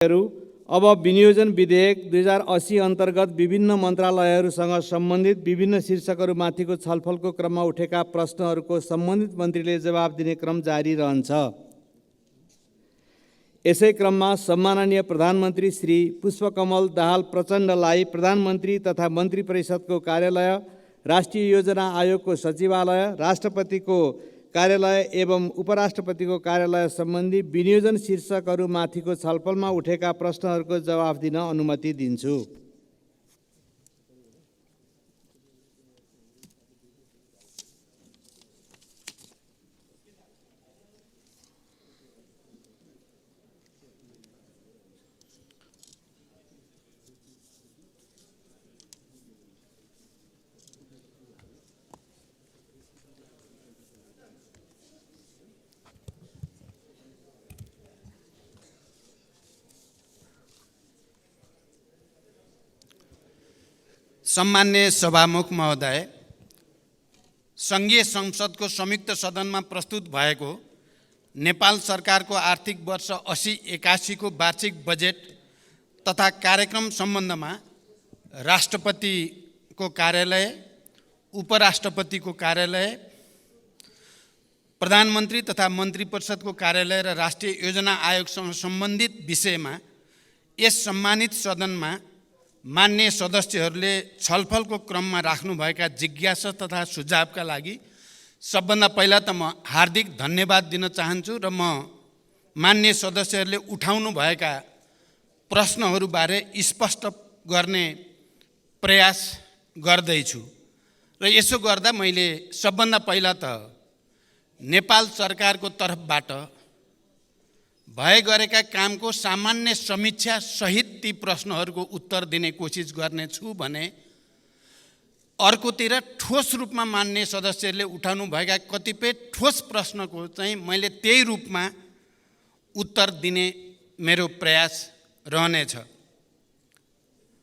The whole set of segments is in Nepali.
अब विनियोजन विधेयक 2080 अन्तर्गत विभिन्न मन्त्रालयहरूसँग सम्बन्धित विभिन्न शीर्षकहरूमाथिको छलफलको क्रममा उठेका प्रश्नहरूको सम्बन्धित मन्त्रीले जवाफ दिने क्रम जारी रहन्छ। यसै क्रममा सम्माननीय प्रधानमन्त्री श्री पुष्पकमल दाहाल प्रचण्डलाई प्रधानमन्त्री तथा मन्त्री परिषदको कार्यालय, राष्ट्रिय योजना आयोगको सचिवालय, राष्ट्रपतिको कार्यालय एवं उपराष्ट्रपतिको कार्यालय सम्बन्धी विनियोजन शीर्षकहरूमाथिको छलफलमा उठेका प्रश्नहरूको जवाफ दिन अनुमति दिन्छु। सम्मान्य सभामुख महोदय, सङ्घीय संसदको संयुक्त सदनमा प्रस्तुत भएको नेपाल सरकारको आर्थिक वर्ष 80-81 को वार्षिक बजेट तथा कार्यक्रम सम्बन्धमा राष्ट्रपतिको कार्यालय, उपराष्ट्रपतिको कार्यालय, प्रधानमन्त्री तथा मन्त्री परिषदको कार्यालय र राष्ट्रिय योजना आयोगसँग सम्बन्धित विषयमा यस सम्मानित सदनमा मान्य सदस्यहरूले छलफलको क्रममा राख्नुभएका जिज्ञासा तथा सुझावका लागि सबभन्दा पहिला त म हार्दिक धन्यवाद दिन चाहन्छु र म मान्य सदस्यहरूले उठाउनु भएका प्रश्नहरूबारे स्पष्ट गर्ने प्रयास गर्दैछु। र यसो गर्दा मैले सबभन्दा पहिला त नेपाल सरकारको तर्फबाट भए गरेका कामको सामान्य समीक्षा सहित ती प्रश्नहरूको उत्तर दिने कोसिस गर्नेछु भने अर्कोतिर ठोस रूपमा मान्य सदस्यहरूले उठाउनु भएका कतिपय ठोस प्रश्नको चाहिँ मैले त्यही रूपमा उत्तर दिने मेरो प्रयास रहनेछ।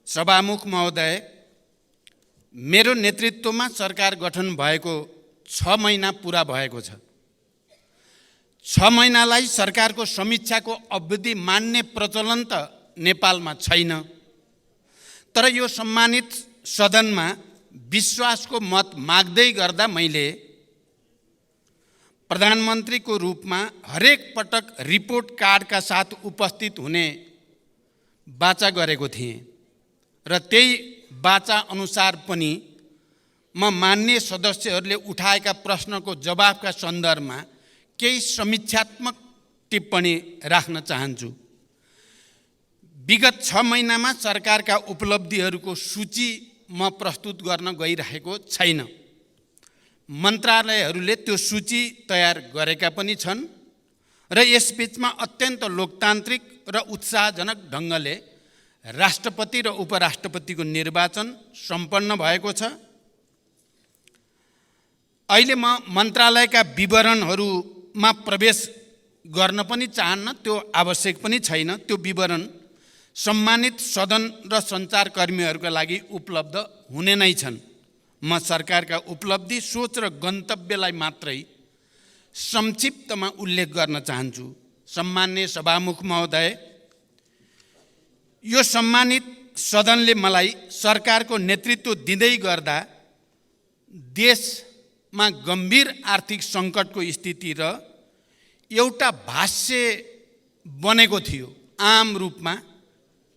सभामुख महोदय, मेरो नेतृत्वमा सरकार गठन भएको 6 महिना पुरा भएको छ। 6 महिनालाई सरकारको समीक्षाको अवधि मान्ने प्रचलन त नेपालमा छैन। तर यो सम्मानित सदनमा विश्वासको मत माग्दै गर्दा मैले प्रधानमन्त्रीको रूपमा हरेक पटक रिपोर्ट कार्डका साथ उपस्थित हुने वाचा गरेको थिएँ र त्यही वाचा अनुसार पनि म मान्य सदस्यहरूले उठाएका प्रश्नको जवाफका सन्दर्भमा केही समीक्षात्मक टिप्पणी राख्न चाहन्छु। विगत 6 महिनामा सरकारका उपलब्धिहरूको सूची म प्रस्तुत गर्न गइरहेको छैन। मन्त्रालयहरूले त्यो सूची तयार गरेका पनि छन् र यसबीचमा अत्यन्त लोकतान्त्रिक र उत्साहजनक ढङ्गले राष्ट्रपति र उपराष्ट्रपतिको निर्वाचन सम्पन्न भएको छ। अहिले म मन्त्रालयका विवरणहरूमा प्रवेश गर्न पनि चाहन्न, त्यो आवश्यक पनि छैन। त्यो विवरण सम्मानित सदन र सञ्चारकर्मीहरूका लागि उपलब्ध हुने नै छन्। म सरकारका उपलब्धि, सोच र गन्तव्यलाई मात्रै संक्षिप्तमा उल्लेख गर्न चाहन्छु। सम्मान्य सभामुख महोदय, यो सम्मानित सदनले मलाई सरकारको नेतृत्व दिँदै गर्दा देशमा गम्भीर आर्थिक सङ्कटको स्थिति र एउटा भाष्य बनेको थियो। आम रूपमा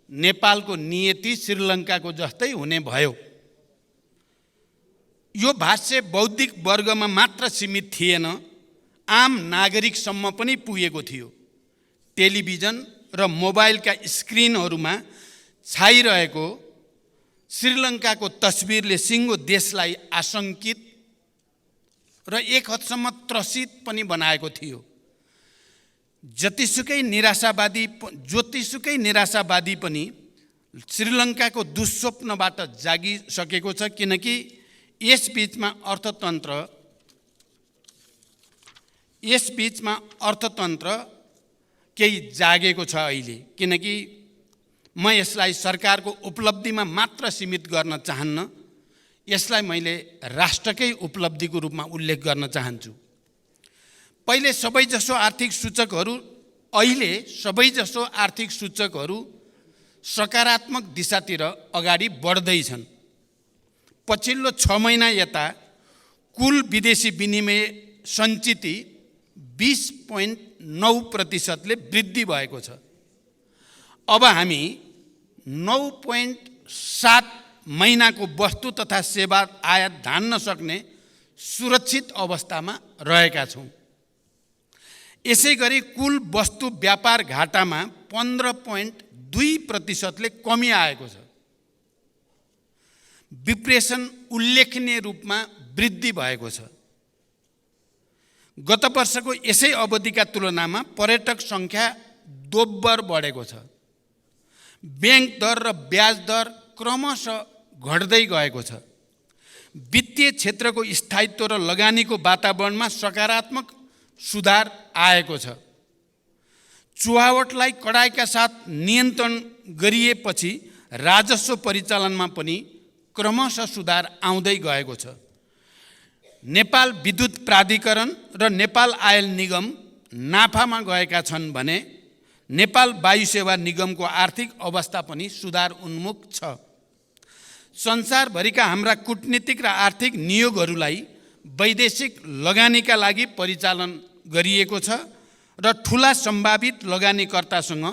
नेपालको नियति श्रीलङ्काको जस्तै हुने भयो। यो भाष्य बौद्धिक वर्गमा मात्र सीमित थिएन, आम नागरिकसम्म पनि पुगेको थियो। टेलिभिजन र मोबाइलका स्क्रिनहरूमा छाइरहेको श्रीलङ्काको तस्बिरले सिङ्गो देशलाई आशङ्कित र एक हदसम्म त्रसित पनि बनाएको थियो। जतिसुकै निराशावादी पनि श्रीलङ्काको दुःस्वप्नबाट जागिसकेको छ, किनकि यसबीचमा अर्थतन्त्र केही जागेको छ अहिले। किनकि म यसलाई सरकारको उपलब्धिमा मात्र सीमित गर्न चाहन्न, यसलाई मैले राष्ट्रकै उपलब्धिको रूपमा उल्लेख गर्न चाहन्छु। पहिले सबैजसो आर्थिक सूचकहरू अहिले सबैजसो आर्थिक सूचकहरू सकारात्मक दिशातिर अगाडि बढ्दैछन्। पछिल्लो 6 महिना यता कुल विदेशी विनिमय सञ्चिति 20.9% वृद्धि भएको छ। अब हामी 9.7 महिनाको वस्तु तथा सेवा आयात धान्न सक्ने सुरक्षित अवस्थामा रहेका छौँ। यसै गरी कुल वस्तु व्यापार घाटामा 15.2% कमी आएको छ। विप्रेषण उल्लेखनीय रूपमा वृद्धि भएको छ। गत वर्षको यसै अवधिका तुलनामा पर्यटक सङ्ख्या दोब्बर बढेको छ। ब्याङ्क दर र ब्याज दर क्रमशः घट्दै गएको छ। वित्तीय क्षेत्रको स्थायित्व र लगानीको वातावरणमा सकारात्मक सुधार आएको छ। चुहावटलाई कडाइका साथ नियन्त्रण गरिएपछि राजस्व परिचालनमा पनि क्रमशः सुधार आउँदै गएको छ। नेपाल विद्युत प्राधिकरण र नेपाल आयल निगम नाफामा गएका छन् भने नेपाल वायु सेवा निगमको आर्थिक अवस्था पनि सुधार उन्मुख छ। संसारभरिका हाम्रा कूटनीतिक र आर्थिक नियोगहरूलाई वैदेशिक लगानीका लागि परिचालन गरिएको छ र ठुला सम्भावित लगानीकर्तासँग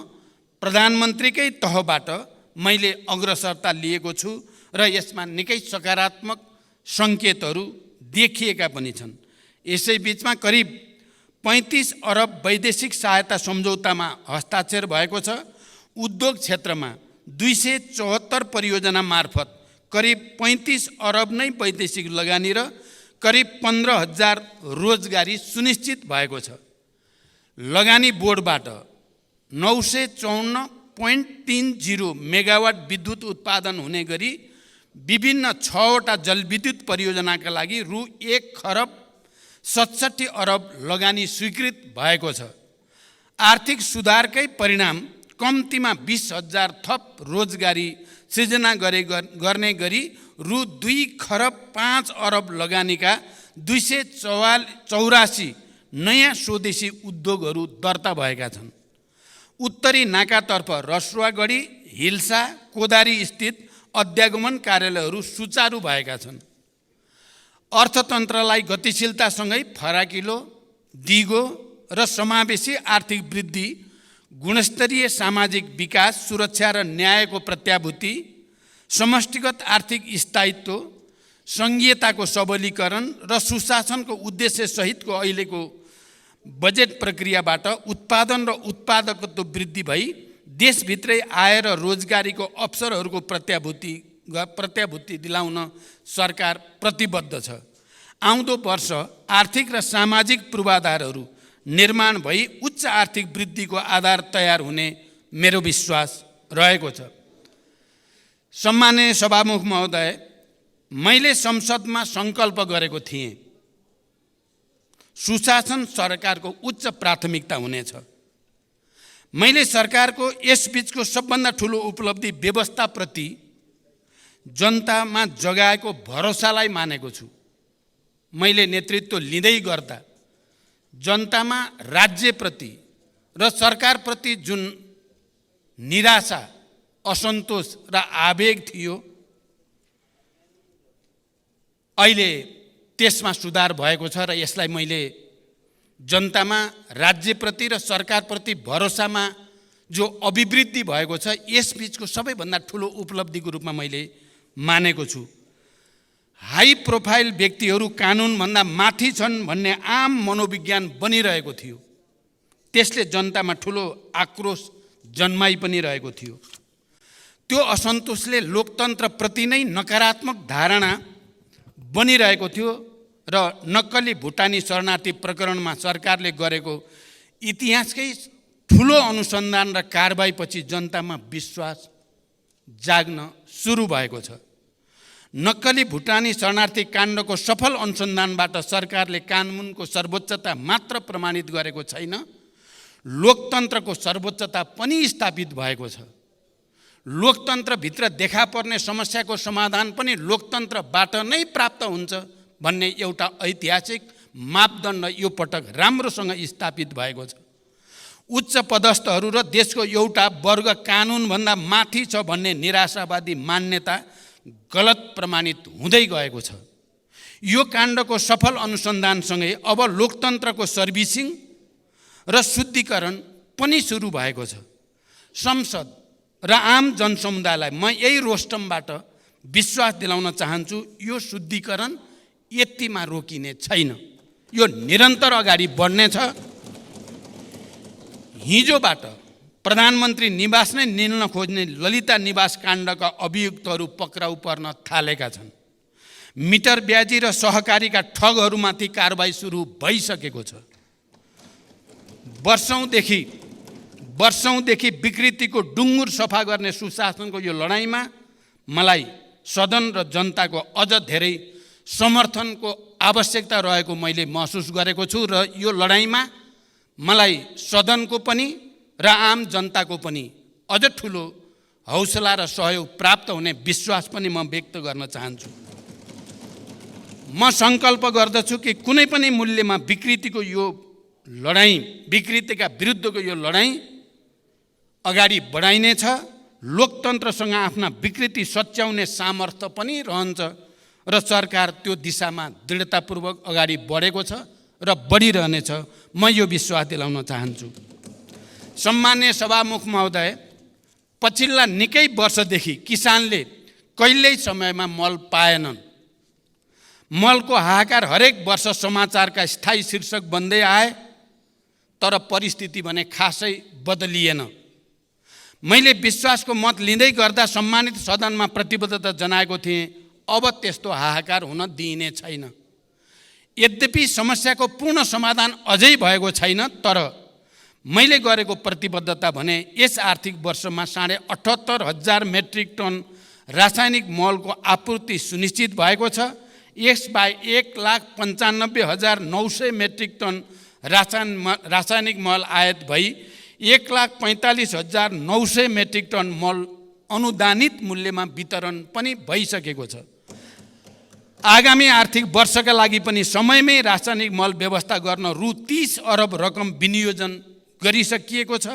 प्रधानमन्त्रीकै तहबाट मैले अग्रसरता लिएको छु र यसमा निकै सकारात्मक सङ्केतहरू देखिएका पनि छन्। यसै बिचमा करिब 35 अरब वैदेशिक सहायता सम्झौतामा हस्ताक्षर भएको छ। उद्योग क्षेत्रमा 274 परियोजना मार्फत करिब 35 अरब नै वैदेशिक लगानी र करिब 15,000 रोजगारी सुनिश्चित भएको छ। लगानी बोर्डबाट 954.30 मेगावाट विद्युत उत्पादन हुने गरी विभिन्न 6वटा जलविद्युत परियोजनाका लागि रु 1,67 अरब लगानी स्वीकृत भएको छ। आर्थिक सुधारकै परिणाम कम्तीमा 20,000 थप रोजगारी सृजना गर्ने गरी रु 2,05 अरब लगानीका 284 नयाँ स्वदेशी उद्योगहरू दर्ता भएका छन्। उत्तरी नाकातर्फ रसुवागढी, हिल्सा, कोदारी स्थित अध्यागमन कार्यालयहरू सुचारू भएका छन्। अर्थतन्त्रलाई गतिशीलतासँगै फराकिलो, दिगो र समावेशी आर्थिक वृद्धि, गुणस्तरीय सामाजिक विकास, सुरक्षा र न्यायको प्रत्याभूति, समष्टिगत आर्थिक स्थायित्व, सङ्घीयताको सबलीकरण र सुशासनको उद्देश्य सहितको अहिलेको बजेट प्रक्रियाबाट उत्पादन र उत्पादकत्व वृद्धि भई देशभित्रै आय र रोजगारीको अवसरहरूको प्रत्याभूति दिलाउन सरकार प्रतिबद्ध छ। आउँदो वर्ष आर्थिक र सामाजिक पूर्वाधारहरू निर्माण भई उच्च आर्थिक वृद्धिको आधार तयार हुने मेरो विश्वास रहेको छ। सम्माननीय सभामुख महोदय, मैले संसदमा सङ्कल्प गरेको थिएँ, सुशासन सरकारको उच्च प्राथमिकता हुनेछ। मैले सरकारको यसबीचको सबभन्दा ठुलो उपलब्धि व्यवस्थाप्रति जनतामा जगाएको भरोसालाई मानेको छु। मैले नेतृत्व लिँदै गर्दा जनतामा राज्यप्रति र सरकारप्रति जुन निराशा, असन्तोष र आवेग थियो, अहिले त्यसमा सुधार भएको छ र यसलाई मैले जनतामा राज्यप्रति र सरकारप्रति भरोसामा जो अभिवृद्धि भएको छ यसबीचको सबैभन्दा ठुलो उपलब्धिको रूपमा मैले मानेको छु। हाई प्रोफाइल व्यक्तिहरू कानुनभन्दा माथि छन् भन्ने आम मनोविज्ञान बनिरहेको थियो। त्यसले जनतामा ठुलो आक्रोश जन्माइ पनि रहेको थियो। त्यो असन्तोषले लोकतन्त्रप्रति नै नकारात्मक धारणा बनिरहेको थियो र नक्कली भुटानी शरणार्थी प्रकरणमा सरकारले गरेको इतिहासकै ठुलो अनुसन्धान र कारबाहीपछि जनतामा विश्वास जाग्न सुरु भएको छ। नक्कली भुटानी शरणार्थी काण्डको सफल अनुसन्धानबाट सरकारले कानुनको सर्वोच्चता मात्र प्रमाणित गरेको छैन, लोकतन्त्रको सर्वोच्चता पनि स्थापित भएको छ। लोकतन्त्रभित्र देखा पर्ने समस्याको समाधान पनि लोकतन्त्रबाट नै प्राप्त हुन्छ भन्ने एउटा ऐतिहासिक मापदण्ड यो पटक राम्रोसँग स्थापित भएको छ। उच्च पदस्थहरू र देशको एउटा वर्ग कानुनभन्दा माथि छ भन्ने निराशावादी मान्यता गलत प्रमाणित हुँदै गएको छ। यो काण्डको सफल अनुसन्धानसँगै अब लोकतन्त्रको सर्भिसिङ र शुद्धिकरण पनि सुरु भएको छ। संसद र आम जनसमुदायलाई म यही रोस्टमबाट विश्वास दिलाउन चाहन्छु, यो शुद्धिकरण यतिमा रोकिने छैन, यो निरन्तर अगाडि बढ्नेछ। हिजोबाट प्रधानमन्त्री निवास नै निल्न खोज्ने ललिता निवास काण्डका अभियुक्तहरू पक्राउ पर्न थालेका छन्। मिटर ब्याजी र सहकारीका ठगहरूमाथि कारबाही सुरु भइसकेको छ। वर्षौंदेखि विकृतिको डुङ्गुर सफा गर्ने सुशासनको यो लडाईँमा मलाई सदन र जनताको अझ धेरै समर्थनको आवश्यकता रहेको मैले महसुस गरेको छु र यो लडाईँमा मलाई सदनको पनि र आम जनताको पनि अझ ठुलो हौसला र सहयोग प्राप्त हुने विश्वास पनि म व्यक्त गर्न चाहन्छु। म सङ्कल्प गर्दछु कि कुनै पनि मूल्यमा विकृतिका विरुद्धको यो लडाईँ अगाडि बढाइनेछ। लोकतन्त्रसँग आफ्ना विकृति सच्याउने सामर्थ्य पनि रहन्छ र सरकार त्यो दिशामा दृढतापूर्वक अगाडि बढेको छ र बढिरहनेछ, म यो विश्वास दिलाउन चाहन्छु। सम्मान्य सभामुख महोदय, पछिल्ला निकै वर्षदेखि किसानले कहिल्यै समयमा मल पाएनन्। मलको हाहाकार हरेक वर्ष समाचारका स्थायी शीर्षक बन्दै आए, तर परिस्थिति भने खासै बदलिएन। मैले विश्वासको मत लिँदै गर्दा सम्मानित सदनमा प्रतिबद्धता जनाएको थिएँ, अब त्यस्तो हाहाकार हुन दिइने छैन। यद्यपि समस्याको पूर्ण समाधान अझै भएको छैन, तर मैले गरेको प्रतिबद्धता भने यस आर्थिक वर्षमा 78,500 मेट्रिक टन रासायनिक मलको आपूर्ति सुनिश्चित भएको छ। यसबाहेक 1,95,900 मेट्रिक टन रासायनिक मल आयात भई 1,45,900 मेट्रिक टन मल अनुदानित मूल्यमा वितरण पनि भइसकेको छ। आगामी आर्थिक वर्षका लागि पनि समयमै रासायनिक मल व्यवस्था गर्न रु 30 अरब रकम विनियोजन गरिसकिएको छ।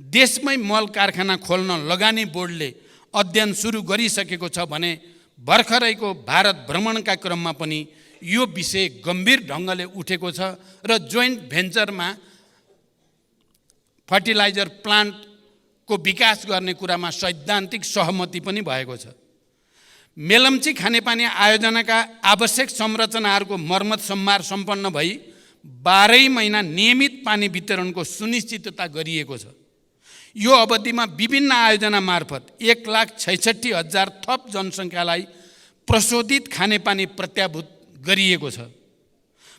देशमै मल कारखाना खोल्न लगानी बोर्डले अध्ययन सुरु गरिसकेको छ भने भर्खरैको भारत भ्रमणका क्रममा पनि यो विषय गम्भीर ढङ्गले उठेको छ र जोइन्ट भेन्चरमा फर्टिलाइजर प्लान्टको विकास गर्ने कुरामा सैद्धान्तिक सहमति पनि भएको छ। मेलम्ची खानेपानी आयोजनाका आवश्यक संरचनाहरूको मर्मत सम्मार सम्पन्न भई 12 महिना नियमित पानी वितरणको सुनिश्चितता गरिएको छ। यो अवधिमा विभिन्न आयोजना मार्फत 1,66,000 थप जनसङ्ख्यालाई प्रशोधित खानेपानी प्रत्याभूत गरिएको छ।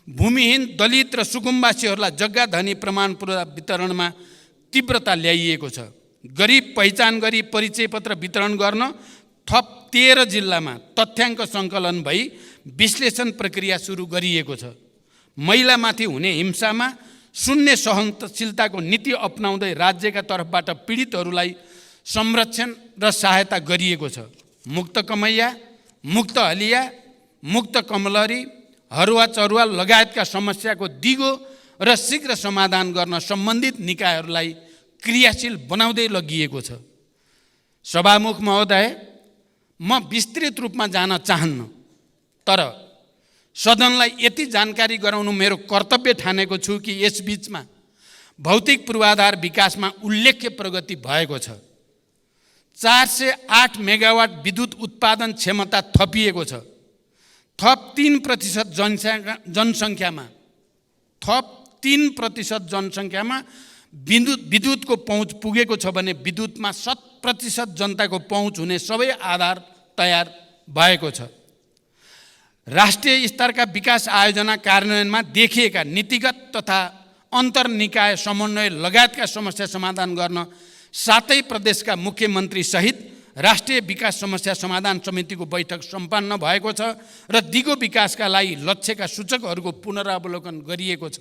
भूमिहीन, दलित र सुकुम्बासीहरूलाई जग्गा धनी प्रमाणपत्र वितरणमा तीव्रता ल्याइएको छ। गरिब पहिचान गरी परिचय पत्र वितरण गर्न थप 13 जिल्लामा तथ्याङ्क सङ्कलन भई विश्लेषण प्रक्रिया सुरु गरिएको छ। महिलामाथि हुने हिंसामा शून्य सहनशीलताको नीति अपनाउँदै राज्यका तर्फबाट पीडितहरूलाई संरक्षण र सहायता गरिएको छ। मुक्त कमैया, मुक्त हलिया, मुक्त कमलरी, हरुवा चरुवा लगायतका समस्याको दिगो र शीघ्र समाधान गर्न सम्बन्धित निकायहरूलाई क्रियाशील बनाउँदै लगिएको छ। सभामुख महोदय, म विस्तृत रूपमा जान चाहन्न, तर सदनलाई यति जानकारी गराउनु मेरो कर्तव्य ठानेको छु कि यस बीचमा भौतिक पूर्वाधार विकासमा उल्लेख्य प्रगति भएको छ। 408 मेगावाट विद्युत उत्पादन क्षमता थपिएको छ। थप 3% जनसङ्ख्यामा विद्युतको पहुँच पुगेको छ भने विद्युतमा 100% जनताको पहुँच हुने सबै आधार तयार भएको छ। राष्ट्रिय स्तरका विकास आयोजना कार्यान्वयनमा देखिएका नीतिगत तथा अन्तर्निकाय समन्वय लगायतका समस्या समाधान गर्न 7 प्रदेशका मुख्यमन्त्री सहित राष्ट्रिय विकास समस्या समाधान समितिको बैठक सम्पन्न भएको छ र दिगो विकासका लागि लक्ष्यका सूचकहरूको पुनरावलोकन गरिएको छ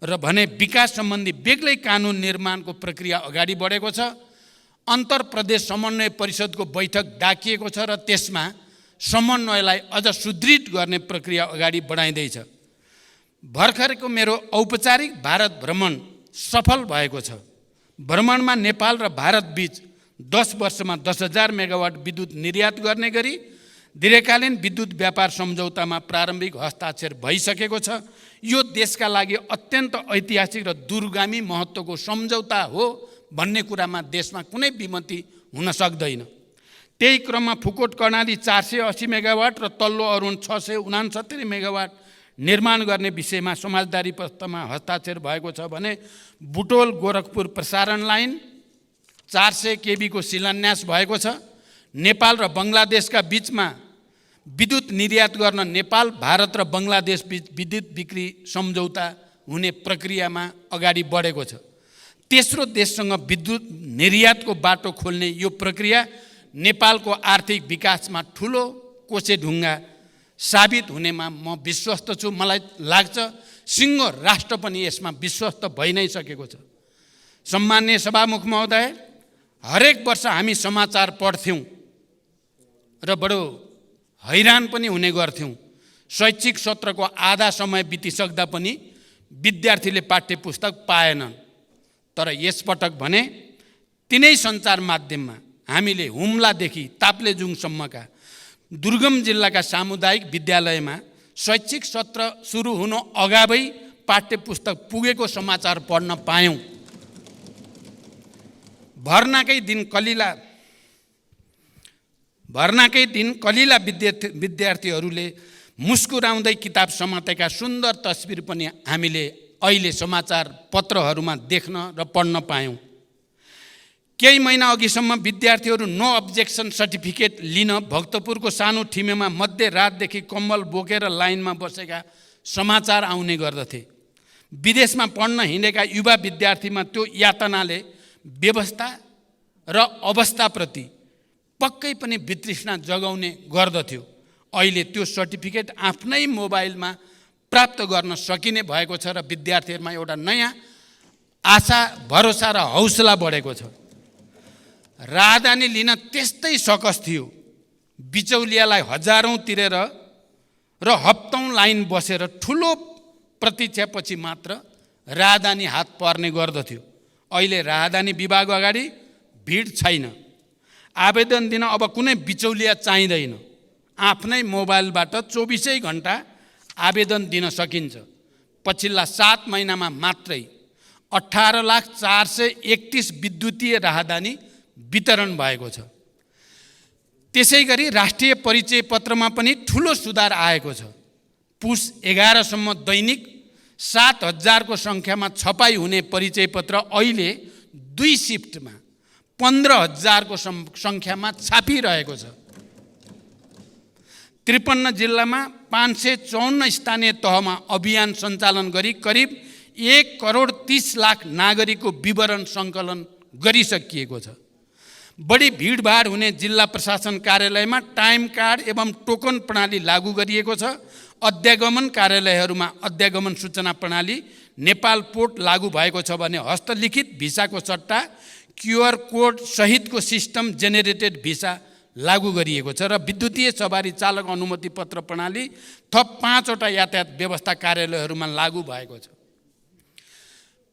र भने विकास सम्बन्धी बेग्लै कानुन निर्माणको प्रक्रिया अगाडि बढेको छ। अन्तर प्रदेश समन्वय परिषदको बैठक डाकिएको छ र त्यसमा समन्वयलाई अझ सुदृढ गर्ने प्रक्रिया अगाडि बढाइँदैछ। भर्खरको मेरो औपचारिक भारत भ्रमण सफल भएको छ। भ्रमणमा नेपाल र भारत बीच 10 वर्षमा 10,000 मेगावाट विद्युत निर्यात गर्ने गरी दीर्घकालीन विद्युत व्यापार सम्झौतामा प्रारम्भिक हस्ताक्षर भइसकेको छ। यो देशका लागि अत्यन्त ऐतिहासिक र दूरगामी महत्त्वको सम्झौता हो भन्ने कुरामा देशमा कुनै विमति हुन सक्दैन। त्यही क्रममा फुकोट कर्णाली 480 मेगावाट र तल्लो अरुण 669 मेगावाट निर्माण गर्ने विषयमा समझदारी पत्रमा हस्ताक्षर भएको छ भने बुटोल गोरखपुर प्रसारण लाइन 400 केबी को शिलान्यास भएको छ। नेपाल र बङ्गलादेशका बीचमा विद्युत निर्यात गर्न नेपाल, भारत र बङ्गलादेश बीच विद्युत बिक्री सम्झौता हुने प्रक्रियामा अगाडि बढेको छ। तेस्रो देशसँग विद्युत निर्यातको बाटो खोल्ने यो प्रक्रिया नेपालको आर्थिक विकासमा ठुलो कोसेढुङ्गा साबित हुनेमा म विश्वस्त छु। मलाई लाग्छ सिङ्गो राष्ट्र पनि यसमा विश्वस्त भइ नै सकेको छ। सम्माननीय सभामुख महोदय, हरेक वर्ष हामी समाचार पढ्थ्यौँ र बडो हैरान पनि हुने गर्थ्यौँ। शैक्षिक सत्रको आधा समय बितिसक्दा पनि विद्यार्थीले पाठ्य पुस्तक पाएनन्। तर यसपटक भने तिनै सञ्चार माध्यममा हामीले हुम्लादेखि ताप्लेजुङसम्मका दुर्गम जिल्लाका सामुदायिक विद्यालयमा शैक्षिक सत्र सुरु हुनु अगावै पाठ्य पुस्तक पुगेको समाचार पढ्न पायौँ। भर्नाकै दिन कलिला विद्यार्थीहरूले मुस्कुराउँदै किताब समातेका सुन्दर तस्बिर पनि हामीले अहिले समाचार पत्रहरूमा देख्न र पढ्न पायौँ। केही महिना अघिसम्म विद्यार्थीहरू नो अब्जेक्सन सर्टिफिकेट लिन भक्तपुरको सानो ठिमेमा मध्यरातदेखि कम्बल बोकेर लाइनमा बसेका समाचार आउने गर्दथे। विदेशमा पढ्न हिँडेका युवा विद्यार्थीमा त्यो यातनाले व्यवस्था र अवस्थाप्रति पक्कै पनि वितृष्णा जगाउने गर्दथ्यो। अहिले त्यो सर्टिफिकेट आफ्नै मोबाइलमा प्राप्त गर्न सकिने भएको छ र विद्यार्थीहरूमा एउटा नयाँ आशा, भरोसा र हौसला बढेको छ। राहदानी लिन त्यस्तै सकस थियो। बिचौलियालाई हजारौँ तिरेर र हप्तौँ लाइन बसेर ठुलो प्रतीक्षापछि मात्र राहदानी हात पर्ने गर्दथ्यो। अहिले राहदानी विभाग अगाडि भिड छैन। आवेदन दिन अब कुनै बिचौलिया चाहिँदैन। आफ्नै मोबाइलबाट 24 घण्टा आवेदन दिन सकिन्छ। पछिल्ला 7 महिनामा मात्रै 18,431 विद्युतीय राहदानी वितरण भएको छ। त्यसै गरी राष्ट्रिय परिचय पत्रमा पनि ठुलो सुधार आएको छ। पुस 11 सम्म दैनिक 7,000 को सङ्ख्यामा छपाई हुने परिचय पत्र अहिले 2 शिफ्टमा 15,000 को सङ्ख्यामा छापिरहेको छ। 53 जिल्लामा 554 स्थानीय तहमा अभियान सञ्चालन गरी करिब 1,30,00,000 नागरिकको विवरण सङ्कलन गरिसकिएको छ। बढी भिडभाड हुने जिल्ला प्रशासन कार्यालयमा टाइम कार्ड एवं टोकन प्रणाली लागू गरिएको छ। अध्यागमन कार्यालयहरूमा अध्यागमन सूचना प्रणाली नेपाल पोर्ट लागू भएको छ भने हस्तलिखित भिसाको सट्टा QR कोड सहितको सिस्टम जेनेरेटेड भिसा लागू गरिएको छ र विद्युतीय सवारी चालक अनुमति पत्र प्रणाली थप 5 वटा यातायात व्यवस्था कार्यालयहरूमा लागू भएको छ।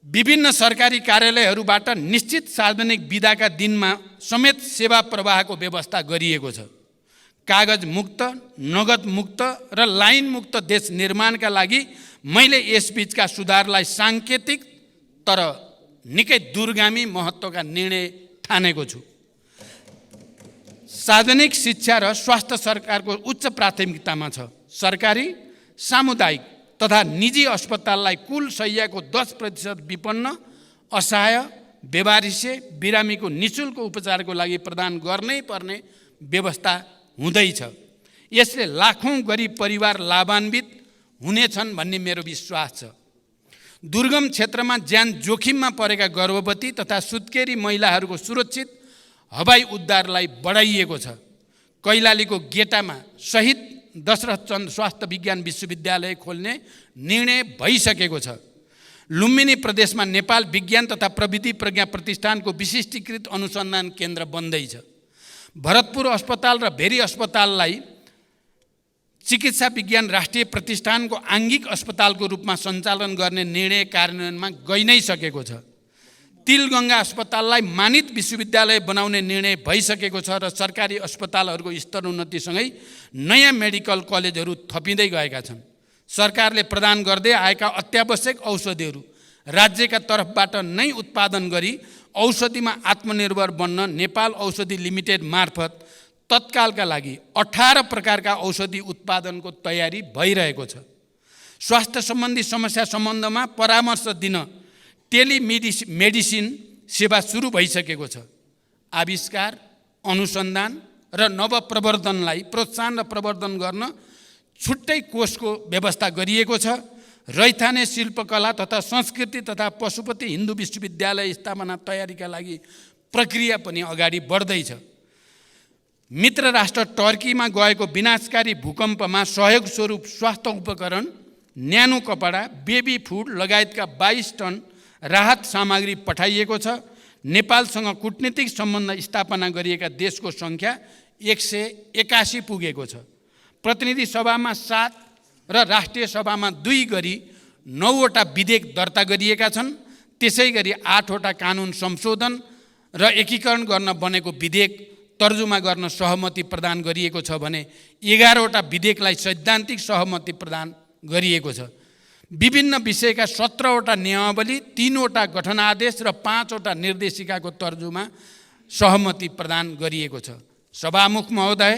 विभिन्न सरकारी कार्यालयहरूबाट निश्चित सार्वजनिक बिदाका दिनमा समेत सेवा प्रवाहको व्यवस्था गरिएको छ। कागज मुक्त, नगद मुक्त र लाइन मुक्त देश निर्माणका लागि मैले यसबीचका सुधारलाई साङ्केतिक तर निकै दूरगामी महत्त्वका निर्णय ठानेको छु। सार्वजनिक शिक्षा र स्वास्थ्य सरकारको उच्च प्राथमिकतामा छ। सरकारी, सामुदायिक तथा निजी अस्पताललाई कुल शय्याको 10% विपन्न, असहाय, बेवारिसे, बिरामीको निःशुल्क उपचारको लागि प्रदान गर्नै पर्ने व्यवस्था हुँदैछ। यसले लाखौँ गरिब परिवार लाभान्वित हुनेछन् भन्ने मेरो विश्वास छ। दुर्गम क्षेत्रमा ज्यान जोखिममा परेका गर्भवती तथा सुत्केरी महिलाहरूको सुरक्षित हवाई उद्धारलाई बढाइएको छ। कैलालीको गेटामा शहीद दशरथचन्द्र स्वास्थ्य विज्ञान विश्वविद्यालय खोल्ने निर्णय भइसकेको छ। लुम्बिनी प्रदेशमा नेपाल विज्ञान तथा प्रविधि प्रज्ञा प्रतिष्ठानको विशिष्टीकृत अनुसन्धान केन्द्र बन्दैछ। भरतपुर अस्पताल र भेरी अस्पताललाई चिकित्सा विज्ञान राष्ट्रिय प्रतिष्ठानको आङ्गिक अस्पतालको रूपमा सञ्चालन गर्ने निर्णय कार्यान्वयनमा गइ नै सकेको छ। तिलगङ्गा अस्पताललाई मानित विश्वविद्यालय बनाउने निर्णय भइसकेको छ र सरकारी अस्पतालहरूको स्तरोन्नतिसँगै नयाँ मेडिकल कलेजहरू थपिँदै गएका छन्। सरकारले प्रदान गर्दै आएका अत्यावश्यक औषधिहरू राज्यका तर्फबाट नै उत्पादन गरी औषधिमा आत्मनिर्भर बन्न नेपाल औषधि लिमिटेड मार्फत तत्कालका लागि 18 प्रकारका औषधि उत्पादनको तयारी भइरहेको छ। स्वास्थ्य सम्बन्धी समस्या सम्बन्धमा परामर्श दिन टेलिमेडिसिन सेवा सुरु भइसकेको छ। आविष्कार, अनुसन्धान र नवप्रवर्धनलाई प्रोत्साहन र प्रवर्धन गर्न छुट्टै कोषको व्यवस्था गरिएको छ। रैथाने शिल्पकला तथा संस्कृति तथा पशुपति हिन्दू विश्वविद्यालय स्थापना तयारीका लागि प्रक्रिया पनि अगाडि बढ्दैछ। मित्र राष्ट्र टर्कीमा गएको विनाशकारी भूकम्पमा सहयोग स्वरूप स्वास्थ्य उपकरण, न्यानो कपडा, बेबी फुड लगायतका 22 टन राहत सामग्री पठाइएको छ। नेपालसँग कूटनीतिक सम्बन्ध स्थापना गरिएका देशको सङ्ख्या 181 पुगेको छ। प्रतिनिधि सभामा 7 र राष्ट्रिय सभामा 2 गरी 9वटा विधेयक दर्ता गरिएका छन्। त्यसै गरी 8वटा कानुन संशोधन र एकीकरण गर्न बनेको विधेयक तर्जुमा गर्न सहमति प्रदान गरिएको छ भने 11वटा विधेयकलाई सैद्धान्तिक सहमति प्रदान गरिएको छ। विभिन्न विषयका 17वटा नियमावली, 3वटा गठनादेश र 5वटा निर्देशिकाको तर्जुमा सहमति प्रदान गरिएको छ। सभामुख महोदय,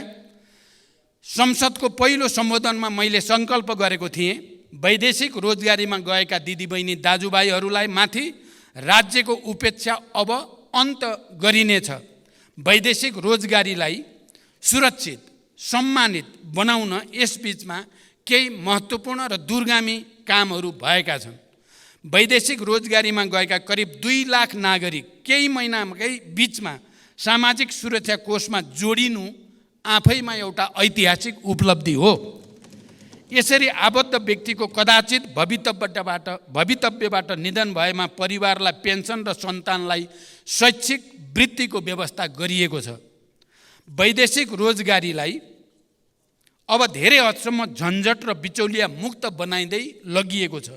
संसदको पहिलो सम्बोधनमा मैले सङ्कल्प गरेको थिएँ वैदेशिक रोजगारीमा गएका दिदीबहिनी दाजुभाइहरूलाई माथि राज्यको उपेक्षा अब अन्त गरिनेछ। वैदेशिक रोजगारीलाई सुरक्षित, सम्मानित बनाउन यसबीचमा केही महत्त्वपूर्ण र दूरगामी कामहरू भएका छन्। वैदेशिक रोजगारीमा गएका करिब 2 लाख नागरिक केही महिनाकै बिचमा सामाजिक सुरक्षा कोषमा जोडिनु आफैमा एउटा ऐतिहासिक उपलब्धि हो। यसरी आबद्ध व्यक्तिको कदाचित भवितव्यबाट निधन भएमा परिवारलाई पेन्सन र सन्तानलाई शैक्षिक वृत्तिको व्यवस्था गरिएको छ। वैदेशिक रोजगारीलाई अब धेरै हदसम्म झन्झट र बिचौलिया मुक्त बनाइँदै लगिएको छ।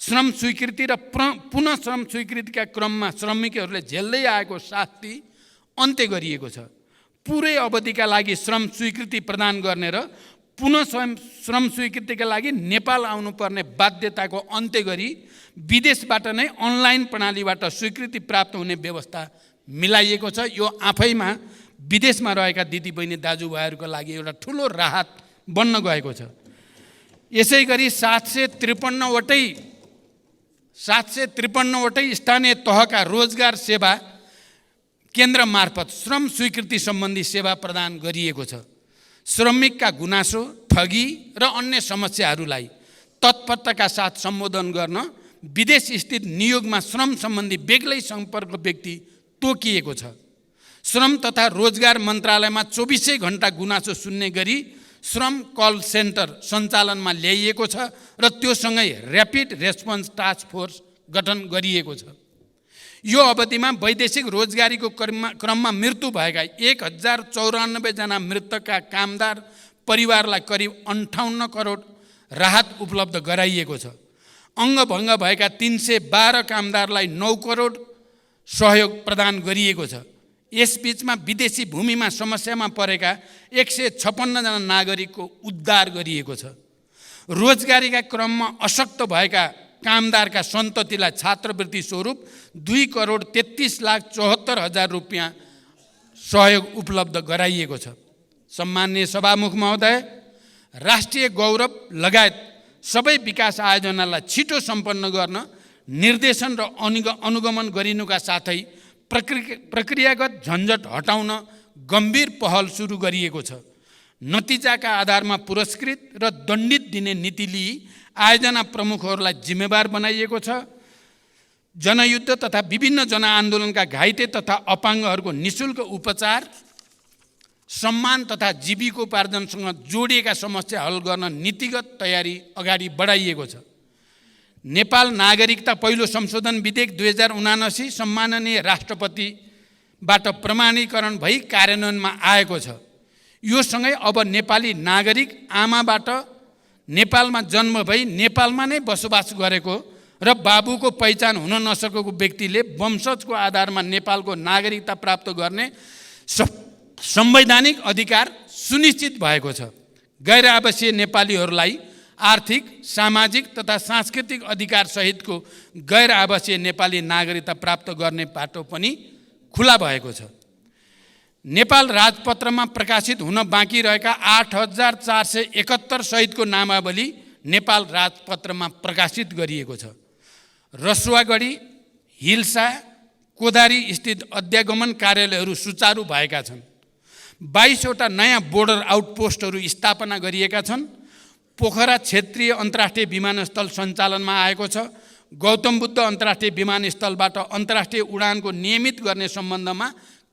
श्रम स्वीकृति र पुनः श्रम स्वीकृतिका क्रममा श्रमिकहरूले झेल्दै आएको शास्ति अन्त्य गरिएको छ। पुरै अवधिका लागि श्रम स्वीकृति प्रदान गर्ने र पुनः श्रम स्वीकृतिका लागि नेपाल आउनुपर्ने बाध्यताको अन्त्य गरी विदेशबाट नै अनलाइन प्रणालीबाट स्वीकृति प्राप्त हुने व्यवस्था मिलाइएको छ। यो आफैमा विदेशमा रहेका दिदीबहिनी दाजुभाइहरूको लागि एउटा ठुलो राहत बन्न गएको छ। यसै गरी 753वटै स्थानीय तहका रोजगार सेवा केन्द्र मार्फत श्रम स्वीकृति सम्बन्धी सेवा प्रदान गरिएको छ। श्रमिकका गुनासो, ठगी र अन्य समस्याहरूलाई तत्परताका साथ सम्बोधन गर्न विदेश स्थित नियोगमा श्रम सम्बन्धी बेग्लै सम्पर्क व्यक्ति तोकिएको छ। श्रम तथा रोजगार मन्त्रालयमा 24 घण्टा गुनासो सुन्ने गरी श्रम कल सेन्टर सञ्चालनमा ल्याइएको छ र त्योसँगै ऱ्यापिड रेस्पोन्स टास्क फोर्स गठन गरिएको छ। यो अवधिमा वैदेशिक रोजगारीको क्रममा मृत्यु भएका 1094 जना मृतकका कामदार परिवारलाई करिब 58 करोड राहत उपलब्ध गराइएको छ। अङ्गभङ्ग भएका 312 कामदारलाई 9 करोड सहयोग प्रदान गरिएको छ। यसबीचमा विदेशी भूमिमा समस्यामा परेका 156 जना नागरिकको उद्धार गरिएको छ। रोजगारीका क्रममा अशक्त भएका कामदारका सन्ततिलाई छात्रवृत्ति स्वरूप 2,33,74,000 रुपियाँ सहयोग उपलब्ध गराइएको छ। सम्माननीय सभामुख महोदय, राष्ट्रिय गौरव लगायत सबै विकास आयोजनालाई छिटो सम्पन्न गर्न निर्देशन र अनुगमन गरिनुका साथै प्रक्रियागत झन्झट हटाउन गम्भीर पहल सुरु गरिएको छ। नतिजाका आधारमा पुरस्कृत र दण्डित दिने नीति लिई आयोजना प्रमुखहरूलाई जिम्मेवार बनाइएको छ। जनयुद्ध तथा विभिन्न जनआन्दोलनका घाइते तथा अपाङ्गहरूको निःशुल्क उपचार, सम्मान तथा जीविकोपार्जनसँग जोडिएका समस्या हल गर्न नीतिगत तयारी अगाडि बढाइएको छ। नेपाल नागरिकता पहिलो संशोधन विधेयक 2079 सम्माननीय राष्ट्रपतिबाट प्रमाणीकरण भई कार्यान्वयनमा आएको छ। यो सँगै अब नेपाली नागरिक आमाबाट नेपालमा जन्म भई नेपालमा नै बसोबास गरेको र बाबुको पहिचान हुन नसकेको व्यक्तिले वंशजको आधारमा नेपालको नागरिकता प्राप्त गर्ने संवैधानिक अधिकार सुनिश्चित भएको छ। गैर आवासीय नेपालीहरूलाई आर्थिक, सामाजिक तथा सांस्कृतिक अधिकार सहितको गैर आवासीय नेपाली नागरिकता प्राप्त गर्ने बाटो पनि खुला भएको छ। नेपाल राजपत्रमा प्रकाशित हुन बाँकी रहेका 8,471 सहितको नामावली नेपाल राजपत्रमा प्रकाशित गरिएको छ। रसुवागढी, हिल्सा, कोदारी स्थित अध्यागमन कार्यालयहरू सुचारू भएका छन्। 22 वटा नयाँ बोर्डर आउटपोस्टहरू स्थापना गरिएका छन्। पोखरा क्षेत्रीय अन्तर्राष्ट्रिय विमानस्थल सञ्चालनमा आएको छ। गौतम बुद्ध अन्तर्राष्ट्रिय विमानस्थलबाट अन्तर्राष्ट्रिय उडानको नियमित गर्ने सम्बन्धमा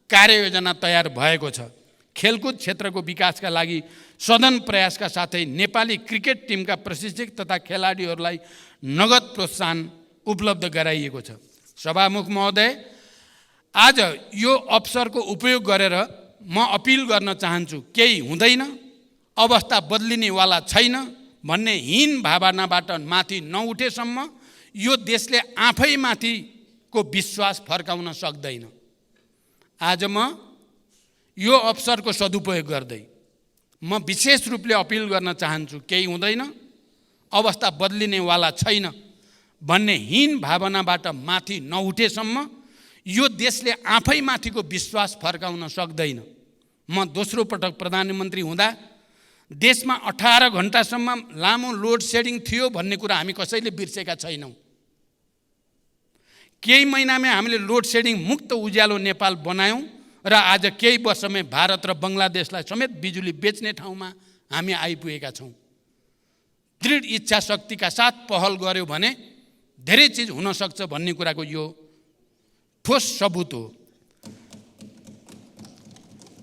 कार्ययोजना तयार भएको छ। खेलकुद क्षेत्रको विकासका लागि सदन प्रयासका साथै नेपाली क्रिकेट टिमका प्रशिक्षक तथा खेलाडीहरूलाई नगद प्रोत्साहन उपलब्ध गराइएको छ। सभामुख महोदय, आज यो अवसरको उपयोग गरेर म अपिल गर्न चाहन्छु, केही हुँदैन, अवस्था बदलिनेवाला छैन भन्ने हीन भावनाबाट माथि नउठेसम्म यो देशले आफैमाथिको विश्वास फर्काउन सक्दैन। आज म यो अवसरको सदुपयोग गर्दै म विशेष रूपले अपिल गर्न चाहन्छु, केही हुँदैन, अवस्था बदलिनेवाला छैन भन्ने हीन भावनाबाट माथि नउठेसम्म यो देशले आफैमाथिको विश्वास फर्काउन सक्दैन। म दोस्रो पटक प्रधानमन्त्री हुँदा देशमा 18 घण्टासम्म लामो लोड सेडिङ थियो भन्ने कुरा हामी कसैले बिर्सेका छैनौँ। केही महिनामै हामीले लोड सेडिङ मुक्त उज्यालो नेपाल बनायौँ र आज केही वर्षमै भारत र बङ्गलादेशलाई समेत बिजुली बेच्ने ठाउँमा हामी आइपुगेका छौँ। दृढ इच्छा शक्तिका साथ पहल गर्यो भने धेरै चिज हुन सक्छ भन्ने कुराको यो ठोस सबुत हो।